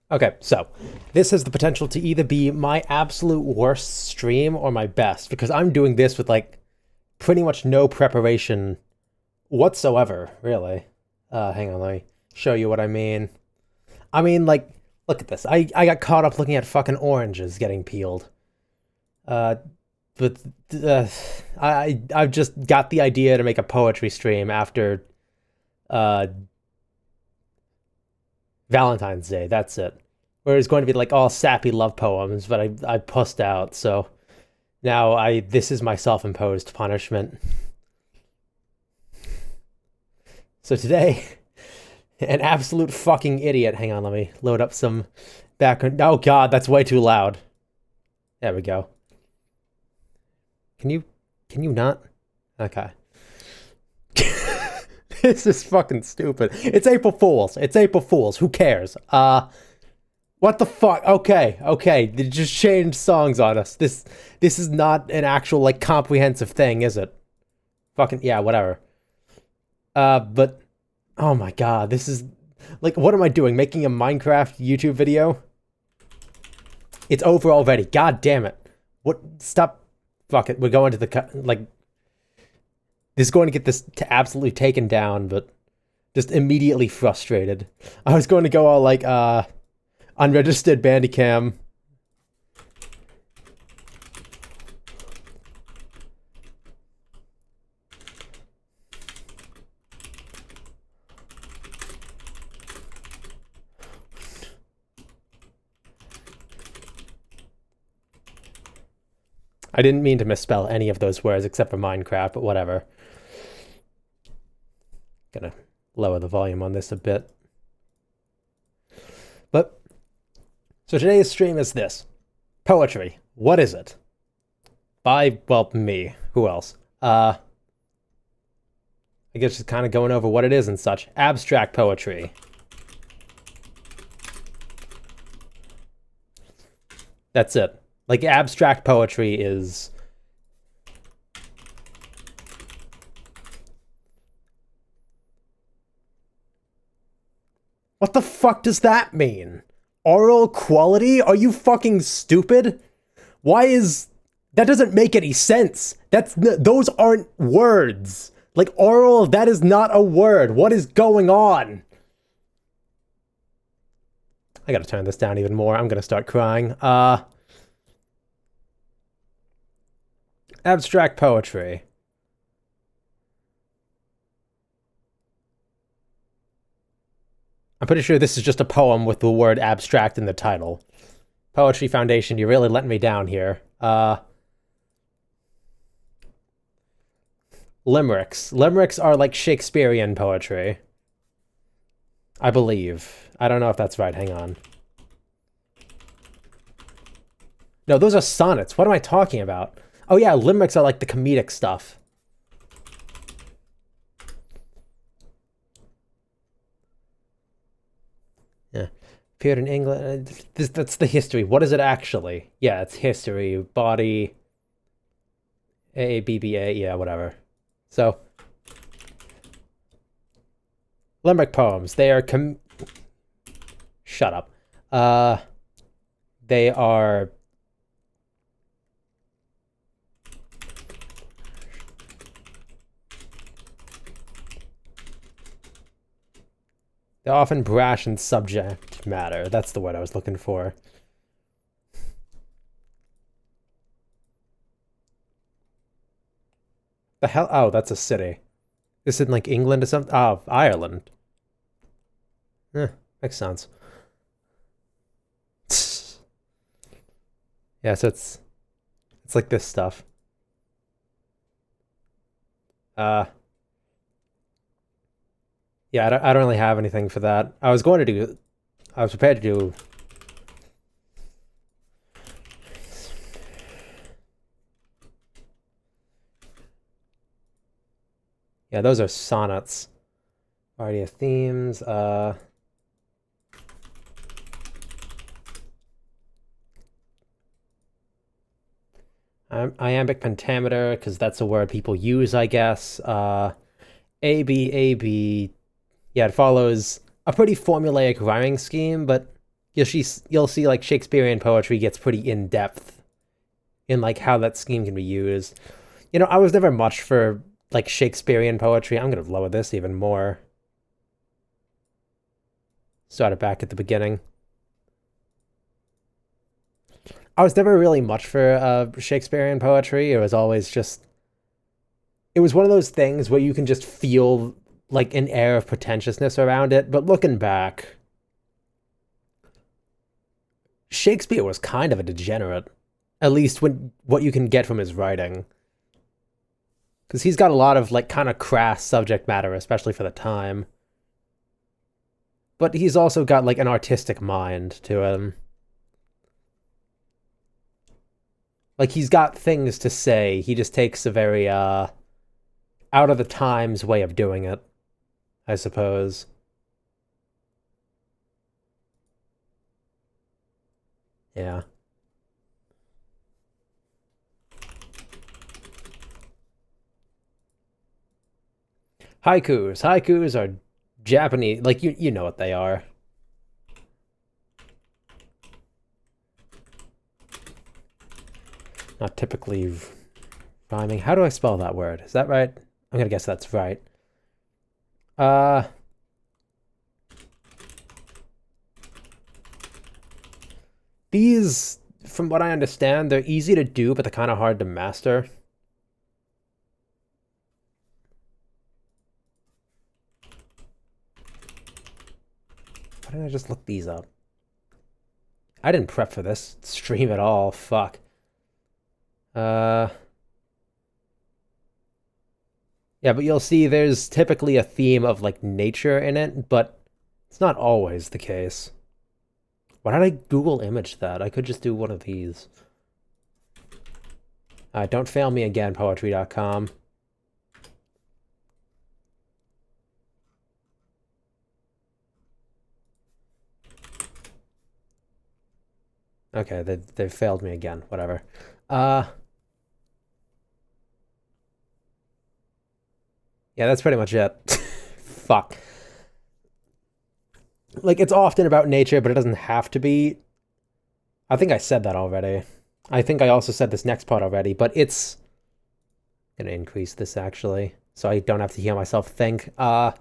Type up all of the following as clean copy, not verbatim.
Okay, so this has the potential to either be my absolute worst stream or my best because I'm doing this with like pretty much no preparation whatsoever, really. Hang on, let me show you what I mean. I mean, like, look at this. I got caught up looking at fucking oranges getting peeled. Uh, but I've just got the idea to make a poetry stream after uh Valentine's Day. That's it. Where it's going to be like all sappy love poems, but I pussed out. So now this is my self-imposed punishment. So today, an absolute fucking idiot. Hang on, let me load up some background. Oh god, that's way too loud. There we go. Can you not? Okay. This is fucking stupid. It's April Fools. It's April Fools. Who cares? What the fuck? Okay, okay. They just changed songs on us. This is not an actual like comprehensive thing, is it? Fucking yeah, whatever. But oh my god, this is like what am I doing? Making a Minecraft YouTube video? It's over already. God damn it. What stop fuck it. We're going to the like this is going to get this absolutely taken down, but just immediately frustrated. I was going to go all like unregistered Bandicam. I didn't mean to misspell any of those words except for Minecraft, but whatever. Gonna lower the volume on this a bit. But so today's stream is this. Poetry. What is it? By, well, me. Who else? I guess just kind of going over what it is and such. Abstract poetry. That's it. Like, abstract poetry is... What the fuck does that mean? Oral quality? Are you fucking stupid? Why is... That doesn't make any sense. Those aren't words. Like, oral, that is not a word. What is going on? I gotta turn this down even more. I'm gonna start crying. Abstract poetry. I'm pretty sure this is just a poem with the word abstract in the title. Poetry Foundation, you're really letting me down here. Limericks. Limericks are like Shakespearean poetry. I believe. I don't know if that's right. Hang on. No, those are sonnets. What am I talking about? Oh yeah, limericks are like the comedic stuff. Yeah. Appeared in England. That's the history. What is it actually? Yeah, it's history. Body. AABBA. Yeah, whatever. So. Limerick poems. They are Shut up. They are... They're often brash in subject matter. That's the word I was looking for. The hell? Oh, that's a city. This is in like England or something? Oh, Ireland. Makes sense. Yeah, so it's like this stuff. Yeah, I don't really have anything for that. I was prepared to do... Yeah, those are sonnets. Variety of themes, iambic pentameter, because that's a word people use, I guess. AB. Yeah, it follows a pretty formulaic rhyming scheme, but you'll see like Shakespearean poetry gets pretty in depth in like how that scheme can be used. You know, I was never much for like Shakespearean poetry. I'm gonna lower this even more. Start it back at the beginning. I was never really much for Shakespearean poetry. It was always just, it was one of those things where you can just feel like an air of pretentiousness around it. But looking back, Shakespeare was kind of a degenerate, at least when what you can get from his writing. Because he's got a lot of like kind of crass subject matter, especially for the time. But he's also got like an artistic mind to him. Like he's got things to say. He just takes a very out of the times way of doing it, I suppose. Yeah. Haikus. Haikus are Japanese, like you know what they are. Not typically rhyming. How do I spell that word? Is that right? I'm gonna guess that's right. These, from what I understand, they're easy to do, but they're kind of hard to master. Why didn't I just look these up? I didn't prep for this stream at all. Fuck. Yeah, but you'll see there's typically a theme of like nature in it, but it's not always the case. Why did I Google image that? I could just do one of these. Don't fail me again, poetry.com. Okay, they've failed me again. Whatever. Yeah, that's pretty much it. Fuck. Like, it's often about nature, but it doesn't have to be. I think I said that already. I think I also said this next part already, but it's gonna increase this actually, so I don't have to hear myself think. From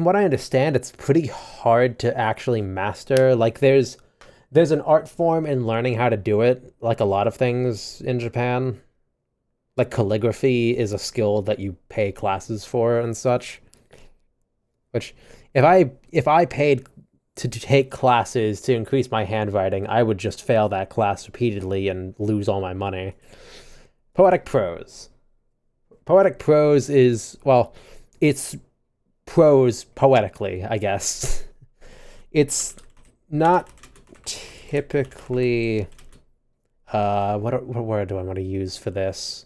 what I understand, it's pretty hard to actually master. Like, there's an art form in learning how to do it, like a lot of things in Japan. Like calligraphy is a skill that you pay classes for and such. Which, if I paid to take classes to increase my handwriting, I would just fail that class repeatedly and lose all my money. Poetic prose. Poetic prose is, well, it's prose poetically, I guess. It's not typically what word do I want to use for this?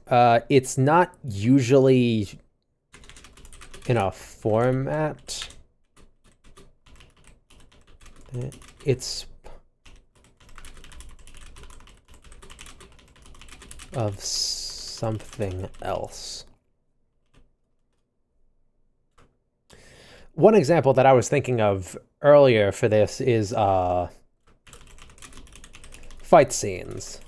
It's not usually in a format. It's of something else. One example that I was thinking of earlier for this is fight scenes.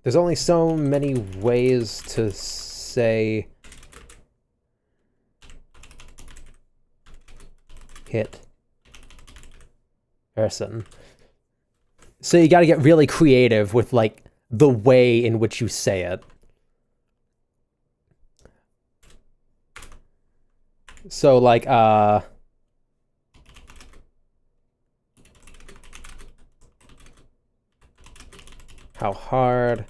There's only so many ways to say hit person. So you got to get really creative with like the way in which you say it. So like how hard,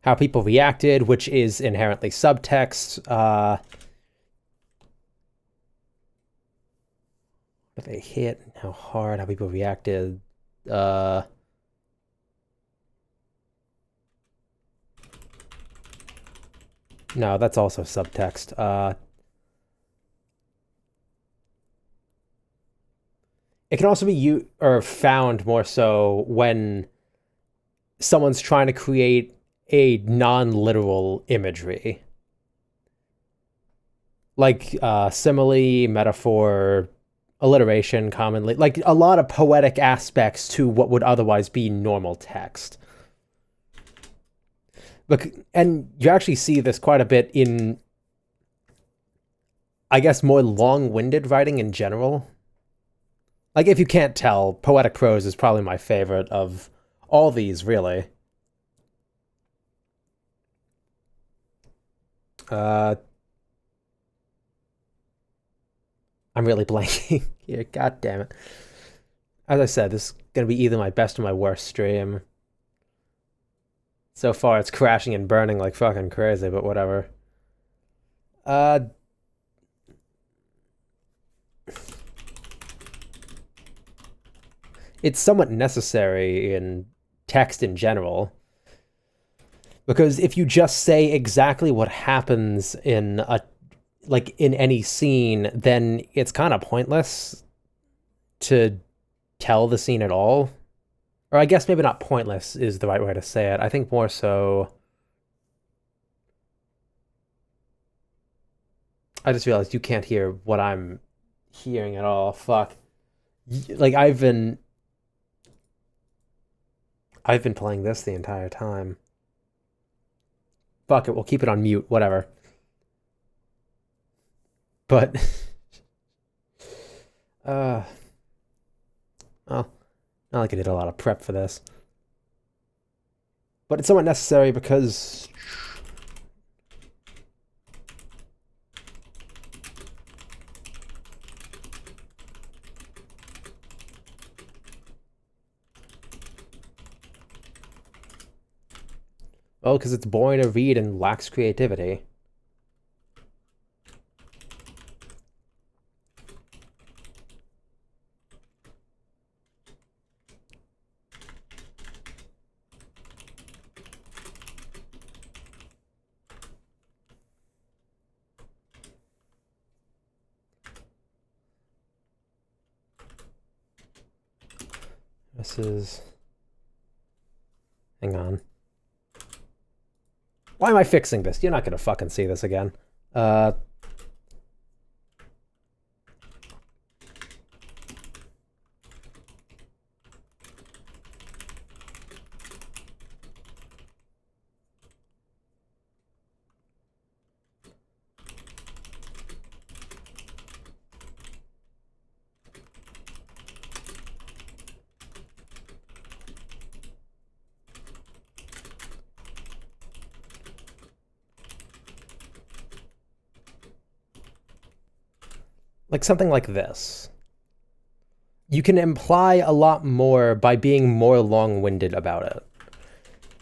how people reacted, which is inherently subtext. What they hit, how hard, how people reacted. No, that's also subtext. It can also be found more so when someone's trying to create a non-literal imagery. Like simile, metaphor, alliteration commonly, like a lot of poetic aspects to what would otherwise be normal text. And you actually see this quite a bit in, I guess, more long-winded writing in general. Like, if you can't tell, poetic prose is probably my favorite of all these, really. I'm really blanking here. God damn it. As I said, this is going to be either my best or my worst stream. So far, it's crashing and burning like fucking crazy, but whatever. It's somewhat necessary in text in general. Because if you just say exactly what happens in any scene, then it's kind of pointless to tell the scene at all. Or I guess maybe not pointless is the right way to say it. I think more so... I just realized you can't hear what I'm hearing at all. Fuck. Like, I've been playing this the entire time. Fuck it, we'll keep it on mute, whatever. But... well, not like I did a lot of prep for this. But it's somewhat necessary because... Well, because it's boring to read and lacks creativity. This is... Hang on. Why am I fixing this? You're not gonna fucking see this again. Like something like this. You can imply a lot more by being more long-winded about it.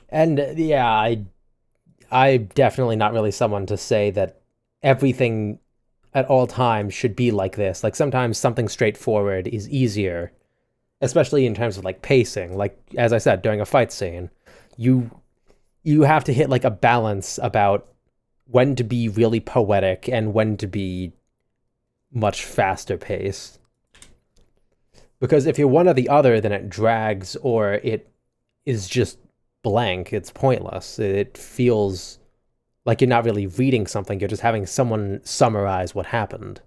And yeah, I'm definitely not really someone to say that everything at all times should be like this. Like sometimes something straightforward is easier, especially in terms of like pacing. Like as I said, during a fight scene, you have to hit like a balance about when to be really poetic and when to be much faster paced. Because if you're one or the other, then it drags or it is just blank. It's pointless. It feels like you're not really reading something. You're just having someone summarize what happened.